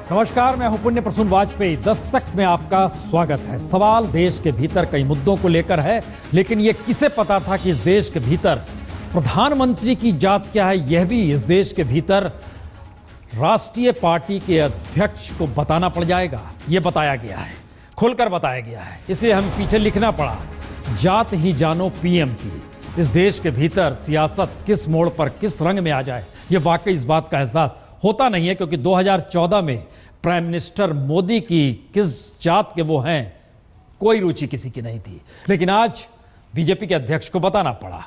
नमस्कार, मैं हूं पुण्य प्रसून वाजपेयी। दस्तक में आपका स्वागत है। सवाल देश के भीतर कई मुद्दों को लेकर है, लेकिन यह किसे पता था कि इस देश के भीतर प्रधानमंत्री की जात क्या है, यह भी इस देश के भीतर राष्ट्रीय पार्टी के अध्यक्ष को बताना पड़ जाएगा। यह बताया गया है, खुलकर बताया गया है, इसलिए हमें पीछे लिखना पड़ा, जात ही जानो पीएम की। इस देश के भीतर सियासत किस मोड़ पर किस रंग में आ जाए, यह वाकई इस बात का एहसास होता नहीं है, क्योंकि 2014 में प्राइम मिनिस्टर मोदी की किस जात के वो हैं, कोई रुचि किसी की नहीं थी। लेकिन आज बीजेपी के अध्यक्ष को बताना पड़ा।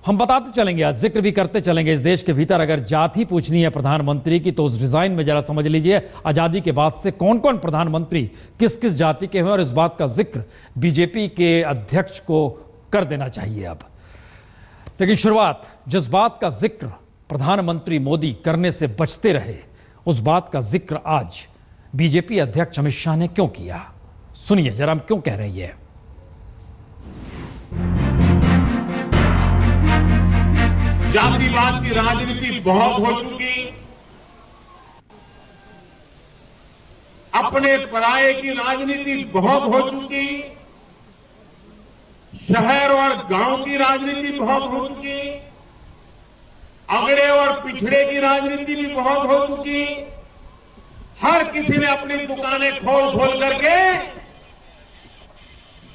हम बताते चलेंगे, आज जिक्र भी करते चलेंगे। इस देश के भीतर अगर जात ही पूछनी है प्रधानमंत्री की, तो उस डिजाइन में जरा समझ लीजिए आजादी के बाद से कौन कौन प्रधानमंत्री किस किस जाति के हैं, और इस बात का जिक्र बीजेपी के अध्यक्ष को कर देना चाहिए अब। लेकिन शुरुआत जिस बात का जिक्र प्रधानमंत्री मोदी करने से बचते रहे, उस बात का जिक्र आज बीजेपी अध्यक्ष अमित शाह ने क्यों किया। सुनिए जरा, हम क्यों कह रहे हैं ये। जातिवाद की राजनीति बहुत हो चुकी, अपने पराये की राजनीति बहुत हो चुकी, शहर और गांव की राजनीति बहुत हो चुकी, अगड़े और पिछड़े की राजनीति भी बहुत हो चुकी। हर किसी ने अपनी दुकानें खोल खोल करके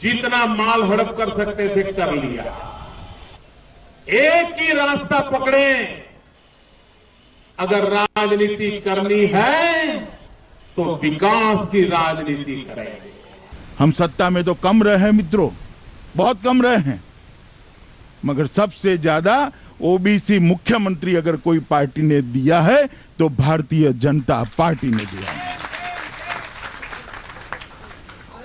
जितना माल हड़प कर सकते थे कर लिया। एक ही रास्ता पकड़े, अगर राजनीति करनी है तो विकास की राजनीति करेंगे। हम सत्ता में तो कम रहे हैं मित्रों, बहुत कम रहे हैं, मगर सबसे ज्यादा ओबीसी मुख्यमंत्री अगर कोई पार्टी ने दिया है तो भारतीय जनता पार्टी ने दिया है।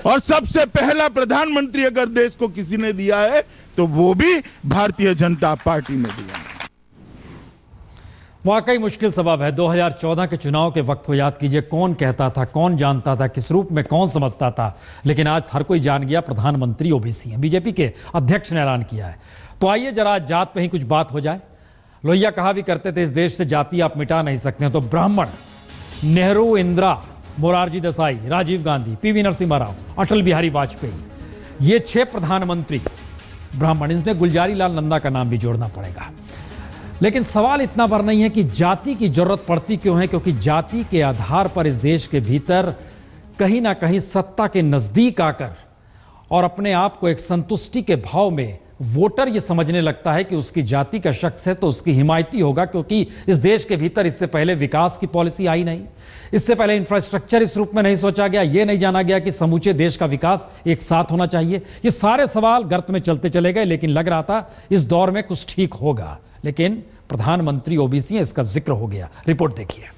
और सबसे पहला प्रधानमंत्री अगर देश को किसी ने दिया है तो वो भी भारतीय जनता पार्टी ने दिया है। वाकई मुश्किल सबब है। 2014 के चुनाव के वक्त को याद कीजिए, कौन कहता था, कौन जानता था, किस रूप में कौन समझता था, लेकिन आज हर कोई जान गया प्रधानमंत्री ओबीसी हैं। बीजेपी के अध्यक्ष ने ऐलान किया है। तो आइए जरा जात पे ही कुछ बात हो जाए। लोहिया कहा भी करते थे, इस देश से जाति आप मिटा नहीं सकते। तो ब्राह्मण, नेहरू, इंदिरा, मोरारजी देसाई, राजीव गांधी, पीवी नरसिम्हा राव, अटल बिहारी वाजपेयी, ये 6 प्रधानमंत्री ब्राह्मण। इसमें गुलजारी लाल नंदा का नाम भी जोड़ना पड़ेगा। लेकिन सवाल इतना पर नहीं है कि जाति की जरूरत पड़ती क्यों है, क्योंकि जाति के आधार पर इस देश के भीतर कहीं ना कहीं सत्ता के नजदीक आकर और अपने आप को एक संतुष्टि के भाव में वोटर ये समझने लगता है कि उसकी जाति का शख्स है तो उसकी हिमायती होगा, क्योंकि इस देश के भीतर इससे पहले विकास की पॉलिसी आई नहीं, इससे पहले इंफ्रास्ट्रक्चर इस रूप में नहीं सोचा गया, ये नहीं जाना गया कि समूचे देश का विकास एक साथ होना चाहिए। ये सारे सवाल गर्त में चलते चले गए, लेकिन लग रहा था इस दौर में कुछ ठीक होगा। लेकिन प्रधानमंत्री ओबीसी है, इसका जिक्र हो गया। रिपोर्ट देखिए।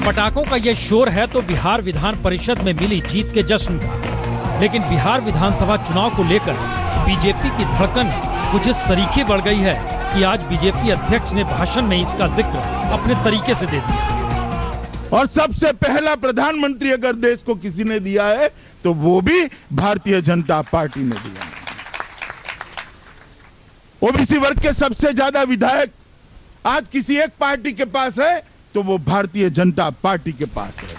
पटाखों का यह शोर है तो बिहार विधान परिषद में मिली जीत के जश्न का। लेकिन बिहार विधानसभा चुनाव को लेकर बीजेपी की धड़कन कुछ इस सरीखे बढ़ गई है कि आज बीजेपी अध्यक्ष ने भाषण में इसका जिक्र अपने तरीके से दे दिया। और सबसे पहला प्रधानमंत्री अगर देश को किसी ने दिया है तो वो भी भारतीय जनता पार्टी ने दिया है। ओबीसी वर्ग के सबसे ज्यादा विधायक आज किसी एक पार्टी के पास है तो वो भारतीय जनता पार्टी के पास है,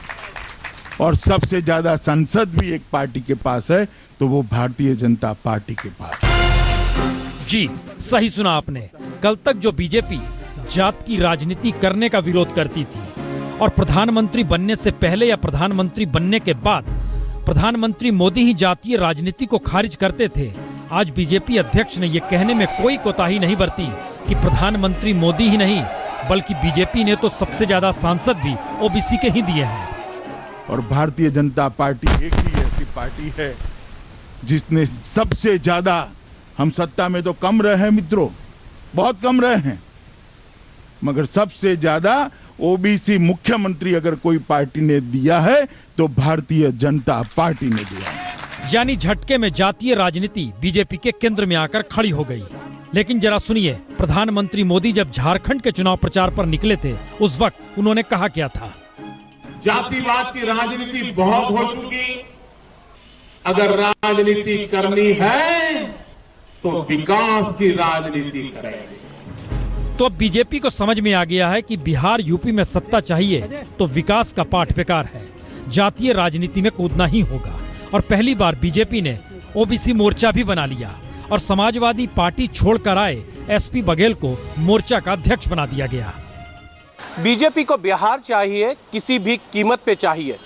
और सबसे ज्यादा सांसद भी एक पार्टी के पास है तो वो भारतीय जनता पार्टी के पास है। जी सही सुना आपने। कल तक जो बीजेपी जात की राजनीति करने का विरोध करती थी और प्रधानमंत्री बनने से पहले या प्रधानमंत्री बनने के बाद प्रधानमंत्री मोदी ही जातीय राजनीति को खारिज करते थे, आज बीजेपी अध्यक्ष ने यह कहने में कोई कोताही नहीं बरती कि प्रधानमंत्री मोदी ही नहीं बल्कि बीजेपी ने तो सबसे ज्यादा सांसद भी ओबीसी के ही दिए हैं। और भारतीय जनता पार्टी एक ही ऐसी पार्टी है जिसने सबसे ज्यादा, हम सत्ता में तो कम रहे हैं मित्रों, बहुत कम रहे हैं, मगर सबसे ज्यादा ओबीसी मुख्यमंत्री अगर कोई पार्टी ने दिया है तो भारतीय जनता पार्टी ने दिया है। यानी झटके में जातीय राजनीति बीजेपी के केंद्र में आकर खड़ी हो गई। लेकिन जरा सुनिए, प्रधानमंत्री मोदी जब झारखंड के चुनाव प्रचार पर निकले थे, उस वक्त उन्होंने कहा क्या था। जातिवाद की राजनीति बहुत हो चुकी, अगर राजनीति करनी है तो विकास की राजनीति करेंगे। तो अब बीजेपी को समझ में आ गया है कि बिहार यूपी में सत्ता चाहिए तो विकास का पाठ बेकार है, जातीय राजनीति में कूदना ही होगा। और पहली बार बीजेपी ने ओबीसी मोर्चा भी बना लिया और समाजवादी पार्टी छोड़कर आए एसपी बघेल को मोर्चा का अध्यक्ष बना दिया गया। बीजेपी को बिहार चाहिए, किसी भी कीमत पे चाहिए,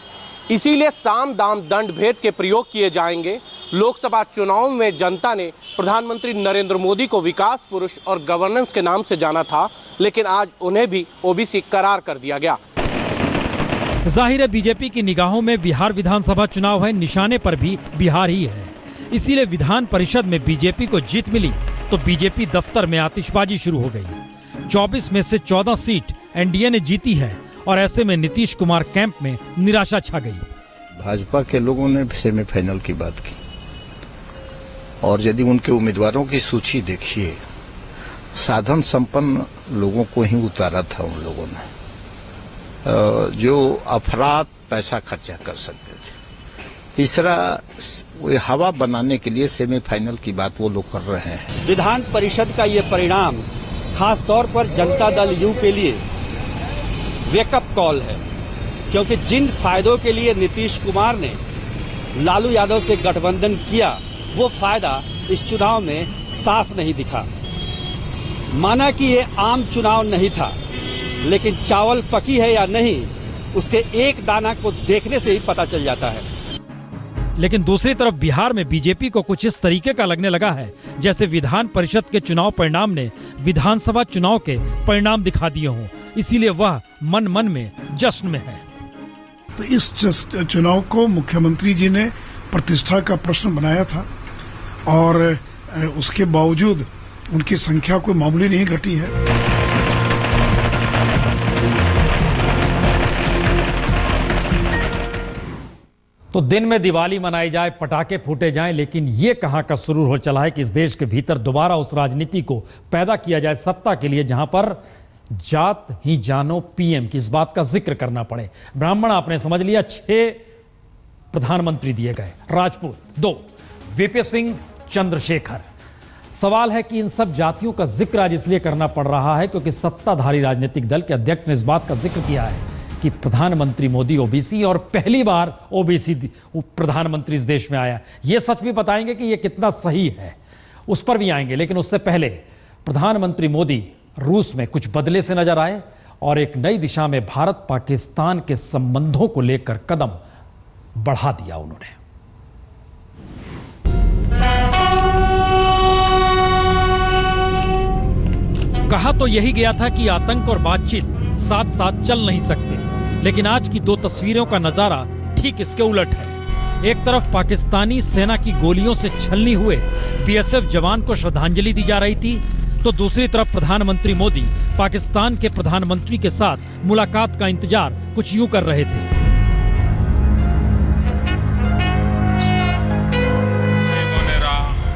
इसीलिए साम दाम दंड भेद के प्रयोग किए जाएंगे। लोकसभा चुनाव में जनता ने प्रधानमंत्री नरेंद्र मोदी को विकास पुरुष और गवर्नेंस के नाम से जाना था, लेकिन आज उन्हें भी ओबीसी करार कर दिया गया। जाहिर है बीजेपी की निगाहों में बिहार विधानसभा चुनाव है, निशाने पर भी बिहार ही है। इसीलिए विधान परिषद में बीजेपी को जीत मिली तो बीजेपी दफ्तर में आतिशबाजी शुरू हो गई। 24 में से 14 सीट एनडीए ने जीती है और ऐसे में नीतीश कुमार कैंप में निराशा छा गई। भाजपा के लोगों ने सेमीफाइनल की बात की और यदि उनके उम्मीदवारों की सूची देखिए, साधन संपन्न लोगों को ही उतारा था उन लोगों ने, जो अफराद पैसा खर्चा कर सकते थे। तीसरा, वो हवा बनाने के लिए सेमीफाइनल की बात वो लोग कर रहे हैं। विधान परिषद का ये परिणाम खास तौर पर जनता दल यू के लिए वेकअप कॉल है, क्योंकि जिन फायदों के लिए नीतीश कुमार ने लालू यादव से गठबंधन किया, वो फायदा इस चुनाव में साफ नहीं दिखा। माना कि ये आम चुनाव नहीं था, लेकिन चावल पकी है या नहीं, उसके एक दाना को देखने से ही पता चल जाता है। लेकिन दूसरी तरफ बिहार में बीजेपी को कुछ इस तरीके का लगने लगा है जैसे विधान परिषद के चुनाव परिणाम ने विधानसभा चुनाव के परिणाम दिखा दिए हों, इसीलिए वह मन मन में जश्न में है। तो इस चुनाव को मुख्यमंत्री जी ने प्रतिष्ठा का प्रश्न बनाया था और उसके बावजूद उनकी संख्या कोई मामूली नहीं घटी है। तो दिन में दिवाली मनाई जाए, पटाखे फूटे जाएं, लेकिन ये कहां का सुरूर हो चला है कि इस देश के भीतर दोबारा उस राजनीति को पैदा किया जाए सत्ता के लिए जहां पर जात ही जानो पीएम की इस बात का जिक्र करना पड़े। ब्राह्मण आपने समझ लिया, 6 प्रधानमंत्री दिए गए, राजपूत 2, वीपी सिंह, चंद्रशेखर। सवाल है कि इन सब जातियों का जिक्र आज इसलिए करना पड़ रहा है क्योंकि सत्ताधारी राजनीतिक दल के अध्यक्ष ने इस बात का जिक्र किया है कि प्रधानमंत्री मोदी ओबीसी और पहली बार ओबीसी प्रधानमंत्री इस देश में आया। ये सच भी बताएंगे कि ये कितना सही है, उस पर भी आएंगे। लेकिन उससे पहले प्रधानमंत्री मोदी रूस में कुछ बदले से नजर आए और एक नई दिशा में भारत पाकिस्तान के संबंधों को लेकर कदम बढ़ा दिया उन्होंने। कहा तो यही गया था कि आतंक और बातचीत साथ साथ चल नहीं सकते, लेकिन आज की 2 तस्वीरों का नजारा ठीक इसके उलट है। एक तरफ पाकिस्तानी सेना की गोलियों से छलनी हुए बीएसएफ जवान को श्रद्धांजलि दी जा रही थी, तो दूसरी तरफ प्रधानमंत्री मोदी पाकिस्तान के प्रधानमंत्री के साथ मुलाकात का इंतजार कुछ यूं कर रहे थे।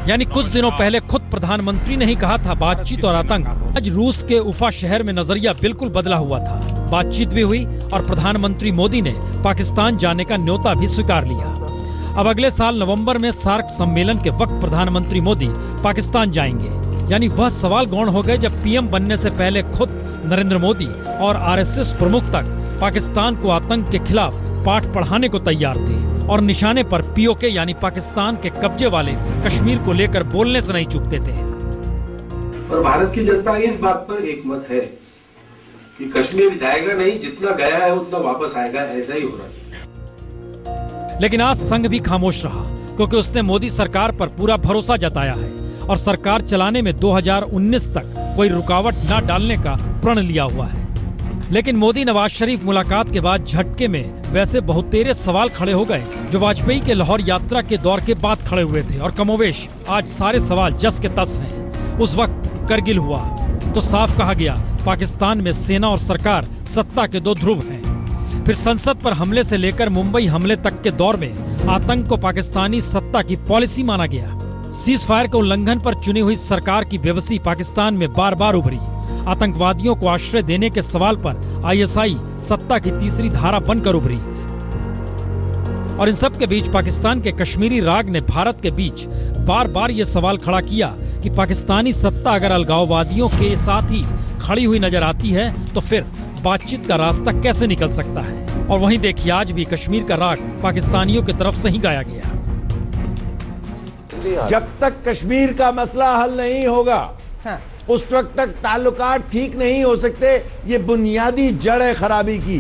यानी कुछ दिनों पहले खुद प्रधानमंत्री ने ही कहा था बातचीत और आतंक। आज रूस के उफा शहर में नजरिया बिल्कुल बदला हुआ था, बातचीत भी हुई और प्रधानमंत्री मोदी ने पाकिस्तान जाने का न्योता भी स्वीकार लिया। अब अगले साल नवंबर में सार्क सम्मेलन के वक्त प्रधानमंत्री मोदी पाकिस्तान जाएंगे। यानी वह सवाल गौण हो गए जब पीएम बनने से पहले खुद नरेंद्र मोदी और आरएसएस प्रमुख तक पाकिस्तान को आतंक के खिलाफ पाठ पढ़ाने को तैयार थे और निशाने पर पीओके यानी पाकिस्तान के कब्जे वाले कश्मीर को लेकर बोलने से नहीं चूकते थे। और भारत की जनता इस बात पर एकमत है कि कश्मीर जाएगा नहीं, जितना गया है उतना वापस आएगा, ऐसा ही हो रहा है। लेकिन आज संघ भी खामोश रहा क्योंकि उसने मोदी सरकार पर पूरा भरोसा जताया है और सरकार चलाने में 2019 तक कोई रुकावट न डालने का प्रण लिया हुआ है। लेकिन मोदी नवाज शरीफ मुलाकात के बाद झटके में वैसे बहुतेरे सवाल खड़े हो गए जो वाजपेयी के लाहौर यात्रा के दौर के बाद खड़े हुए थे और कमोवेश आज सारे सवाल जस के तस हैं। उस वक्त करगिल हुआ तो साफ कहा गया पाकिस्तान में सेना और सरकार सत्ता के 2 ध्रुव हैं। फिर संसद पर हमले से लेकर मुंबई हमले तक के दौर में आतंक को पाकिस्तानी सत्ता की पॉलिसी माना गया। सीज फायर के उल्लंघन पर चुनी हुई सरकार की बेबसी पाकिस्तान में बार बार उभरी। आतंकवादियों को आश्रय देने के सवाल पर आईएसआई सत्ता की तीसरी धारा बनकर उभरी। और इन सब के बीच पाकिस्तान के कश्मीरी राग ने भारत के बीच बार बार ये सवाल खड़ा किया कि पाकिस्तानी सत्ता अगर अलगाववादियों के साथ ही खड़ी हुई नजर आती है तो फिर बातचीत का रास्ता कैसे निकल सकता है। और वहीं देखिए आज भी कश्मीर का राग पाकिस्तानियों की तरफ से ही गाया गया। जब तक कश्मीर का मसला हल नहीं होगा उस वक्त तक ताल्लुकात ठीक नहीं हो सकते। ये बुनियादी जड़ है खराबी की।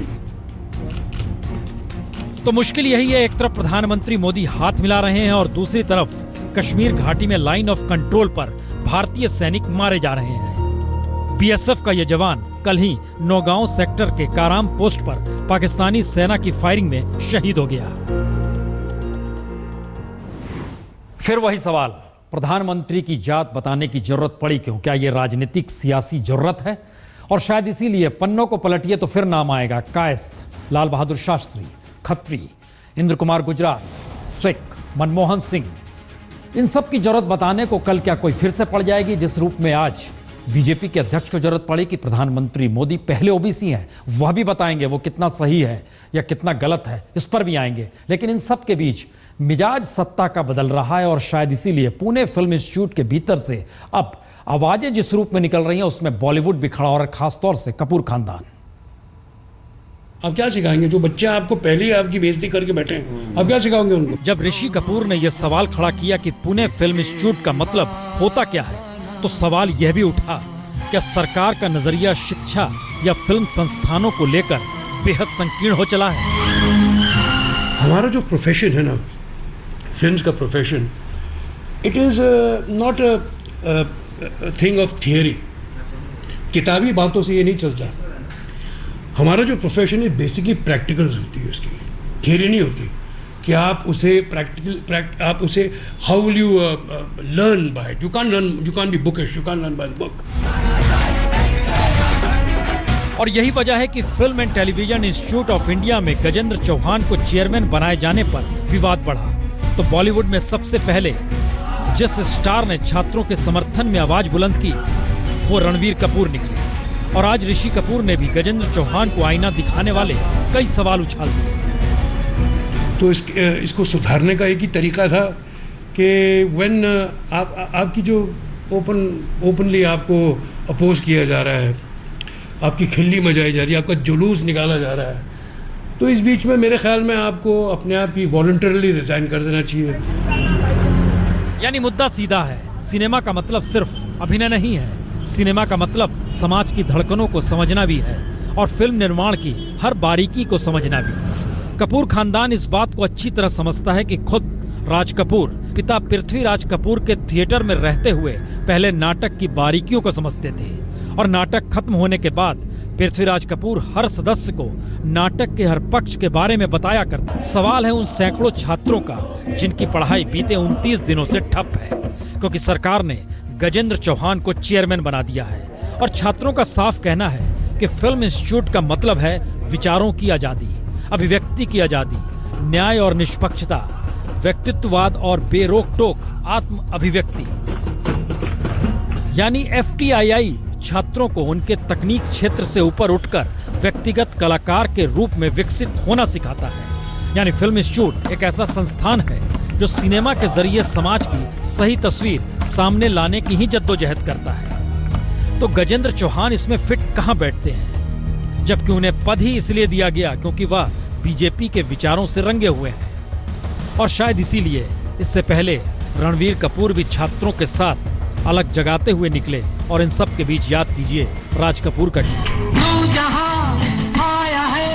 तो मुश्किल यही है, एक तरफ प्रधानमंत्री मोदी हाथ मिला रहे हैं और दूसरी तरफ कश्मीर घाटी में लाइन ऑफ कंट्रोल पर भारतीय सैनिक मारे जा रहे हैं। बीएसएफ का यह जवान कल ही नौगांव सेक्टर के काराम पोस्ट पर पाकिस्तानी सेना की फायरिंग में शहीद हो गया। फिर वही सवाल, प्रधानमंत्री की जात बताने की जरूरत पड़ी क्यों? क्या यह राजनीतिक सियासी जरूरत है? और शायद इसीलिए पन्नों को पलटिए तो फिर नाम आएगा कायस्थ, लाल बहादुर शास्त्री, खत्री, इंद्र कुमार गुजराल, सिख, मनमोहन सिंह। इन सब की जरूरत बताने को कल क्या कोई फिर से पड़ जाएगी, जिस रूप में आज बीजेपी के अध्यक्ष को जरूरत पड़ी कि प्रधानमंत्री मोदी पहले ओबीसी हैं। वह भी बताएंगे वो कितना सही है या कितना गलत है, इस पर भी आएंगे। लेकिन इन सब के बीच मिजाज सत्ता का बदल रहा है और शायद इसीलिए पुणे फिल्म इंस्टीट्यूट के भीतर से अब आवाजें जिस रूप में निकल रही हैं उसमें बॉलीवुड भी खड़ा और खासतौर से कपूर खानदान। आप क्या सिखाएंगे? जो बच्चे आपको पहले ही आपकी बेइज्जती करके बैठे हैं, आप क्या सिखाओगे उनको? जब ऋषि कपूर ने यह सवाल खड़ा किया कि पुणे फिल्म इंस्टीट्यूट का मतलब होता क्या है, तो सवाल यह भी उठा, क्या सरकार का नजरिया शिक्षा या फिल्म संस्थानों को लेकर बेहद संकीर्ण हो चला है? हमारा जो प्रोफेशन है ना, फिल्म का profession, it is not a thing of theory. किताबी बातों से ये नहीं चलता। हमारा जो प्रोफेशन है बेसिकली प्रैक्टिकल्स होती है, उसकी थियरी नहीं होती कि आप उसे आप उसे how will you learn by it. You can't be bookish, you can't learn by the book. और यही वजह है कि film and television institute of India में गजेंद्र चौहान को चेयरमैन बनाए जाने पर विवाद बढ़ा। तो बॉलीवुड में सबसे पहले जिस स्टार ने छात्रों के समर्थन में आवाज बुलंद की वो रणवीर कपूर निकले। और आज ऋषि कपूर ने भी गजेंद्र चौहान को आईना दिखाने वाले कई सवाल उछाल दिए। तो इसको सुधारने का एक ही तरीका था कि व्हेन आपकी जो ओपनली आपको अपोज किया जा रहा है, आपकी खिल्ली मचाई जा रही है, आपका जुलूस निकाला जा रहा है, तो इस बीच में मेरे ख्याल में आपको अपने आप ही वॉलंटरली रिजाइन कर देना चाहिए। यानी मुद्दा सीधा है, सिनेमा का मतलब सिर्फ अभिनय नहीं है, सिनेमा का मतलब समाज की धड़कनों को समझना भी है और फिल्म निर्माण की हर बारीकी को समझना भी। कपूर खानदान इस बात को अच्छी तरह समझता है कि खुद राज कपूर पिता पृथ्वीराज कपूर के थिएटर में रहते हुए पहले नाटक की बारीकियों को समझते थे और नाटक खत्म होने के बाद पृथ्वीराज कपूर हर सदस्य को नाटक के हर पक्ष के बारे में बताया करते। सवाल है उन सैकड़ों छात्रों का जिनकी पढ़ाई बीते 29 दिनों से ठप है क्योंकि सरकार ने गजेंद्र चौहान को चेयरमैन बना दिया है। और छात्रों का साफ कहना है कि फिल्म इंस्टीट्यूट का मतलब है विचारों की आजादी, अभिव्यक्ति की आजादी, न्याय और निष्पक्षता, व्यक्तित्ववाद और बेरोक टोक आत्म अभिव्यक्ति। यानी FTII छात्रों को उनके तकनीक क्षेत्र से ऊपर उठकर व्यक्तिगत कलाकार के रूप में विकसित होना सिखाता है। यानी फिल्म इंस्टीट्यूट एक ऐसा संस्थान है जो सिनेमा के जरिए समाज की सही तस्वीर सामने लाने की ही जद्दोजहद करता है। तो गजेंद्र चौहान इसमें फिट कहां बैठते हैं, जबकि उन्हें पद ही इसलिए दिया गया क्योंकि वह बीजेपी के विचारों से रंगे हुए हैं। और शायद इसीलिए इससे पहले रणवीर कपूर भी छात्रों के साथ अलग जगाते हुए निकले। और इन सब के बीच याद कीजिए राज कपूर का गीत। तू जहां आया है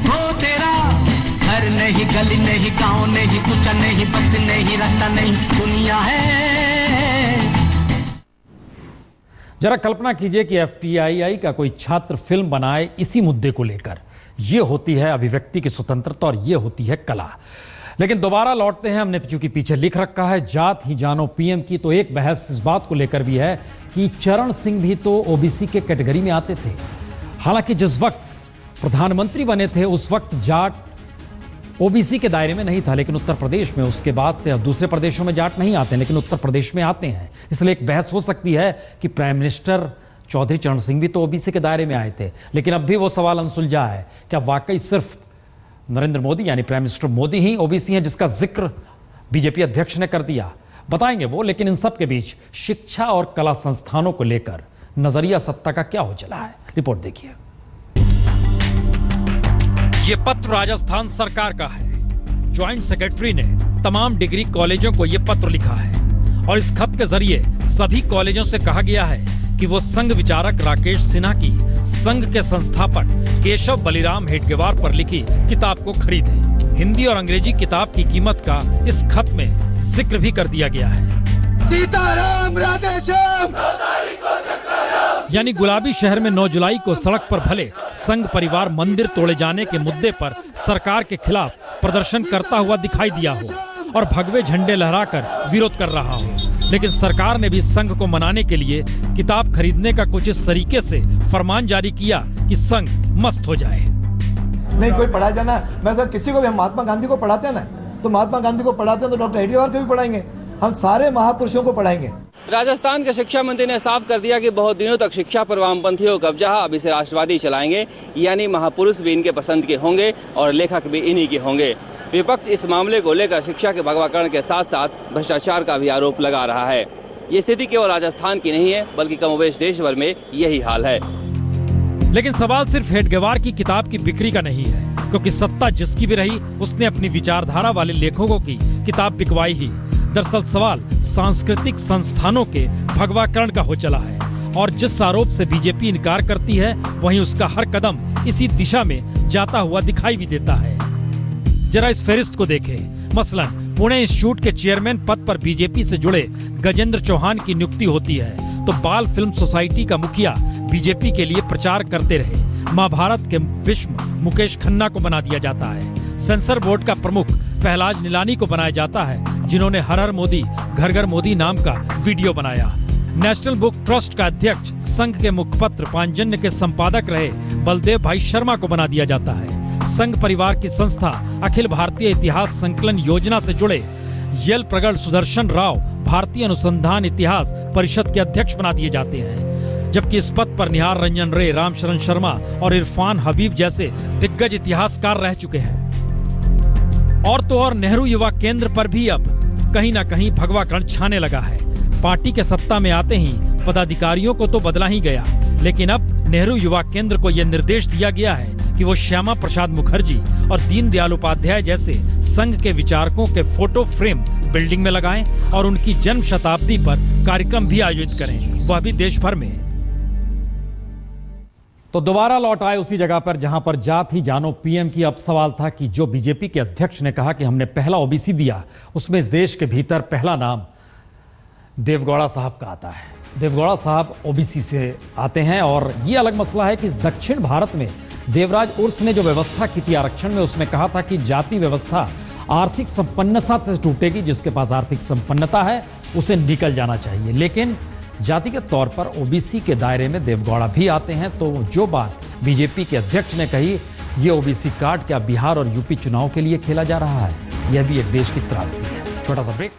वो तेरा घर नहीं, गली नहीं, गांव नहीं, कुछ नहीं, बस नहीं, रास्ता नहीं, दुनिया है। जरा कल्पना कीजिए कि FTII का कोई छात्र फिल्म बनाए इसी मुद्दे को लेकर। ये होती है अभिव्यक्ति की स्वतंत्रता और ये होती है कला। लेकिन दोबारा लौटते हैं, हमने चूंकि पीछे लिख रखा है जात ही जानो PM की, तो एक बहस इस बात को लेकर भी है कि चरण सिंह भी तो OBC के कैटेगरी में आते थे। हालांकि जिस वक्त प्रधानमंत्री बने थे उस वक्त जाट OBC के दायरे में नहीं था, लेकिन उत्तर प्रदेश में उसके बाद से अब दूसरे प्रदेशों में जाट नहीं आते, लेकिन उत्तर प्रदेश में आते हैं। इसलिए एक बहस हो सकती है कि प्राइम मिनिस्टर चौधरी चरण सिंह भी तो OBC के दायरे में आए थे। लेकिन अब भी वो सवाल अनसुलझा है, क्या वाकई सिर्फ नरेंद्र मोदी यानी प्राइम मिनिस्टर मोदी ही OBC हैं, जिसका जिक्र बीजेपी अध्यक्ष ने कर दिया? बताएंगे वो, लेकिन इन सब के बीच शिक्षा और कला संस्थानों को लेकर नजरिया सत्ता का क्या हो चला है, रिपोर्ट देखिए। ये पत्र राजस्थान सरकार का है। ज्वाइंट सेक्रेटरी ने तमाम डिग्री कॉलेजों को यह पत्र लिखा है और इस खत के जरिए सभी कॉलेजों से कहा गया है कि वो संघ विचारक राकेश सिन्हा की संघ के संस्थापक केशव बलिराम हेडगेवार पर लिखी किताब को खरीदें। हिंदी और अंग्रेजी किताब की कीमत का इस खत में जिक्र भी कर दिया गया है। सीताराम राधेश्याम। यानी गुलाबी शहर में 9 जुलाई को सड़क पर भले संघ परिवार मंदिर तोड़े जाने के मुद्दे पर सरकार के खिलाफ प्रदर्शन करता हुआ दिखाई दिया हो और भगवे झंडे लहराकर विरोध कर रहा हो, लेकिन सरकार ने भी संघ को मनाने के लिए किताब खरीदने का कुछ इस तरीके से फरमान जारी किया कि संघ मस्त हो जाए। नहीं कोई पढ़ाया जाना, मैं तो किसी को भी, हम महात्मा गांधी को पढ़ाते हैं ना, तो महात्मा गांधी को पढ़ाते हैं तो डॉक्टर हेडगेवार को भी पढ़ाएंगे, हम सारे महापुरुषों को पढ़ाएंगे। राजस्थान के शिक्षा मंत्री ने साफ कर दिया कि बहुत दिनों तक शिक्षा पर वामपंथियों का कब्जा, अब इसे राष्ट्रवादी चलाएंगे, यानी महापुरुष भी इनके पसंद के होंगे और लेखक भी इन्हीं के होंगे। विपक्ष इस मामले को लेकर शिक्षा के भगवाकरण के साथ साथ भ्रष्टाचार का भी आरोप लगा रहा है। ये स्थिति केवल राजस्थान की नहीं है, बल्कि कमोबेश देश भर में यही हाल है। लेकिन सवाल सिर्फ हेडगेवार की किताब की बिक्री का नहीं है, क्योंकि सत्ता जिसकी भी रही उसने अपनी विचारधारा वाले लेखकों की किताब बिकवाई ही। दरअसल सवाल सांस्कृतिक संस्थानों के भगवाकरण का हो चला है और जिस आरोप से बीजेपी इनकार करती है वहीं उसका हर कदम इसी दिशा में जाता हुआ दिखाई भी देता है। जरा इस फहरिस्त को देखें। मसलन पुणे इंस्टीट्यूट के चेयरमैन पद पर बीजेपी से जुड़े गजेंद्र चौहान की नियुक्ति होती है तो बाल फिल्म सोसाइटी का मुखिया बीजेपी के लिए प्रचार करते रहे। महाभारत के विश्व मुकेश खन्ना को बना दिया जाता है। सेंसर बोर्ड का प्रमुख पहलाज निलानी को बनाया जाता है, जिन्होंने हर हर मोदी घर घर मोदी नाम का वीडियो बनाया। नेशनल बुक ट्रस्ट का अध्यक्ष, संघ के मुखपत्र पांचजन्य के संपादक रहे बलदेव भाई शर्मा को बना दिया जाता है। संघ परिवार की संस्था अखिल भारतीय इतिहास संकलन योजना से जुड़े यल प्रगढ़ सुदर्शन राव भारतीय अनुसंधान इतिहास परिषद के अध्यक्ष बना दिए जाते हैं, जबकि इस पद पर निहार रंजन रे, रामशरण शर्मा और इरफान हबीब जैसे दिग्गज इतिहासकार रह चुके हैं। और तो और नेहरू युवा केंद्र पर भी अब कहीं ना कहीं भगवाकरण छाने लगा है। पार्टी के सत्ता में आते ही पदाधिकारियों को तो बदला ही गया, लेकिन अब नेहरू युवा केंद्र को यह निर्देश दिया गया है कि वो श्यामा प्रसाद मुखर्जी और दीनदयाल उपाध्याय जैसे संघ के विचारकों के फोटो फ्रेम बिल्डिंग में लगाएं और उनकी जन्म शताब्दी पर कार्यक्रम भी आयोजित करें, वह भी देश भर में। तो दोबारा लौट आए उसी जगह पर जहां पर जात ही जानो पीएम की। अब सवाल था कि जो बीजेपी के अध्यक्ष ने कहा कि हमने पहला ओबीसी दिया, उसमें इस देश के भीतर पहला नाम देवगौड़ा साहब का आता है। देवगौड़ा साहब ओबीसी से आते हैं और ये अलग मसला है कि इस दक्षिण भारत में देवराज उर्स ने जो व्यवस्था की थी आरक्षण में, उसमें कहा था कि जाति व्यवस्था आर्थिक संपन्नता से टूटेगी, जिसके पास आर्थिक संपन्नता है उसे निकल जाना चाहिए। लेकिन जातिगत तौर पर ओबीसी के दायरे में देवगौड़ा भी आते हैं। तो जो बात बीजेपी के अध्यक्ष ने कही, ये ओबीसी कार्ड क्या बिहार और यूपी चुनाव के लिए खेला जा रहा है, यह भी एक देश की त्रासदी है। छोटा सा ब्रेक।